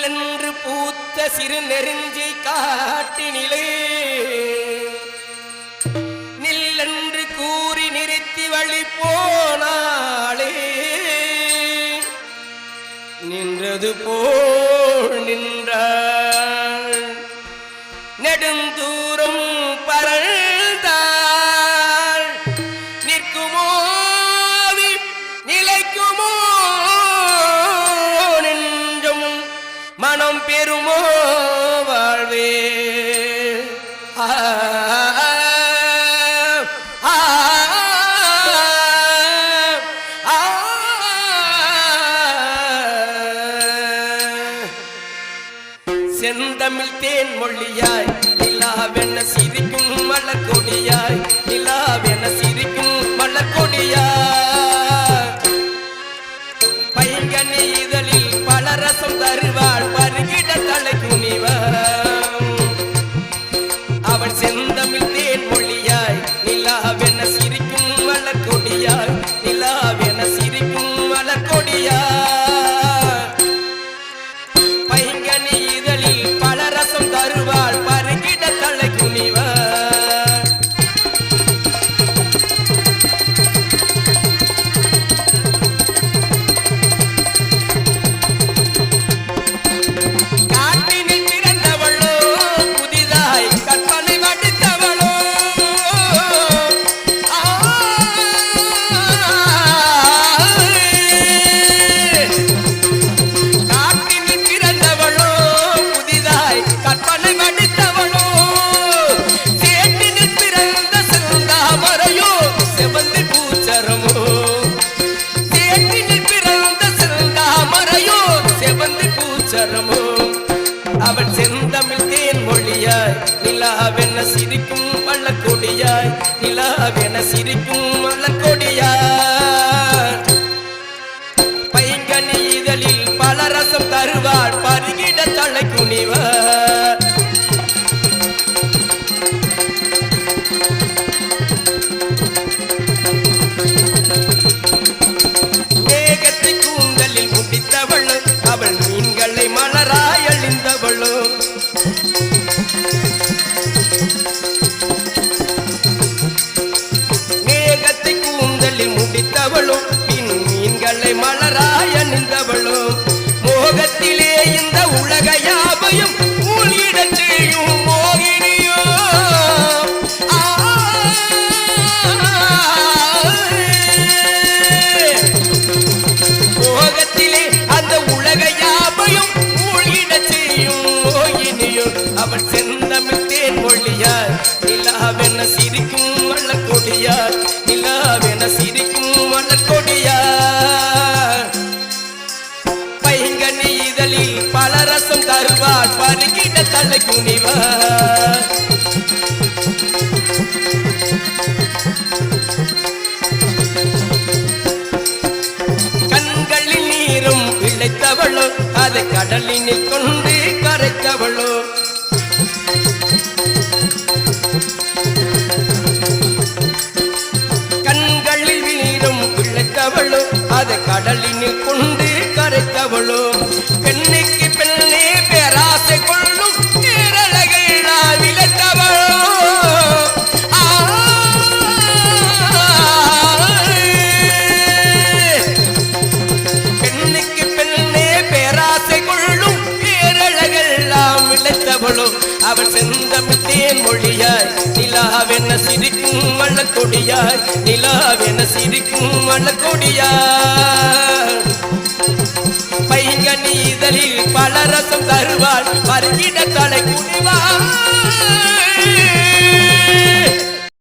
நில்லென்று பூத்த சிறு நெருஞ்சி காட்டினிலே நில்லென்று கூறி நிறுத்தி வழி போனாளே நின்றது போல் நின்றாள் நெடுந்தூரம் பறந்தாள் நிற்குமோ நிலைக்குமோ நெஞ்சும் மனம் பெறுமோ வாழ்வே செந்தமிழ் தேன் மொழியாய் நிலாவென சிரிக்கும் மலர் கொடியாய் நிலாவென சிரிக்கும் மலர் கொடியாய் பைங்கனி இதழில் பல ரசம் தருவாள் பருகிட தலை குனிவாள் அவள் செந்தமிழ் தேன் மொழியாய் நிலாவென சிரிக்கும் மலர் கொடியாய் நிலாவென சிரிக்கும் மலர் கொடியாய் தருவாள் பருகிட தலை குனிவாள் காட்டினில் பிறந்தவளோ புதிதாய் கற்பனை வடித்தவளோ காட்டினில் பிறந்தவளோ புதிதாய் கற்பனை வடித்தவளோ சேட்டினில் பிறந்த செந்தாமரையோ செவந்தி பூச்சரமோ சேட்டினில் பிறந்த செந்தாமரையோ செவந்தி பூச்சரமோ அவள் செந்தமிழ் தேன் மொழியாய் நிலாவென சிரிக்கும் வள்ளக்கொடியாய் நிலாவென சிரிக்கும் வள்ளக்கொடியாய் பைங்கனி இதழில் பல ரசம் தருவாள் பருகிட தலை குனிவாள் மேகத்தை கூந்தலில் முடித்தவளோ அவள் மீன்களை மலராய் அழிந்தவளோ மேகத்தை கூந்தலில் முடித்தவளோ மீன்களை மலராய் அணிந்தவளோ மோகத்திலே இந்த உலக யாவையும் மூழ்கிடச் செய்யும் மோகினியோ மோகத்திலே அந்த உலக யாவையும் மூழ்கிடச் செய்யும் மோகினியோ அவள் செந்தமிழ் தேன் மொழியார் நிலாவென சிரிக்கும் மலர் கொடியார் நிலாவென சிரிக்கும் மலர் கொடியார் பைங்கனி இதழில் பல ரசம் தருவாள் பருகிட தலை குனிவாள் கண்களில் நீரும் இழைத்தவளோ அதை கடலினில் கொண்டு கரைத்தவளோ கண்களில் நீரும் இழைத்தவளோ அதை கடலினில் கொண்டு கரைத்தவளோ பெண்ணுக்கு பெண்ணே பேராசை கொள்ளும் பேரழகை விளைத்தவளோ பெண்ணுக்கு பெண்ணே பேராசை கொள்ளும் பேரழகெல்லாம் விளைத்தவளோ அவள் செந்தமிழ் தேன் மொழியாய் நிலாவென சிரிக்கும் மலர் கொடியாய் நிலாவென சிரிக்கும் மலர் கொடியாய் பைங்கனி இதழில் பல ரசம் தருவாள் பருகிட தலை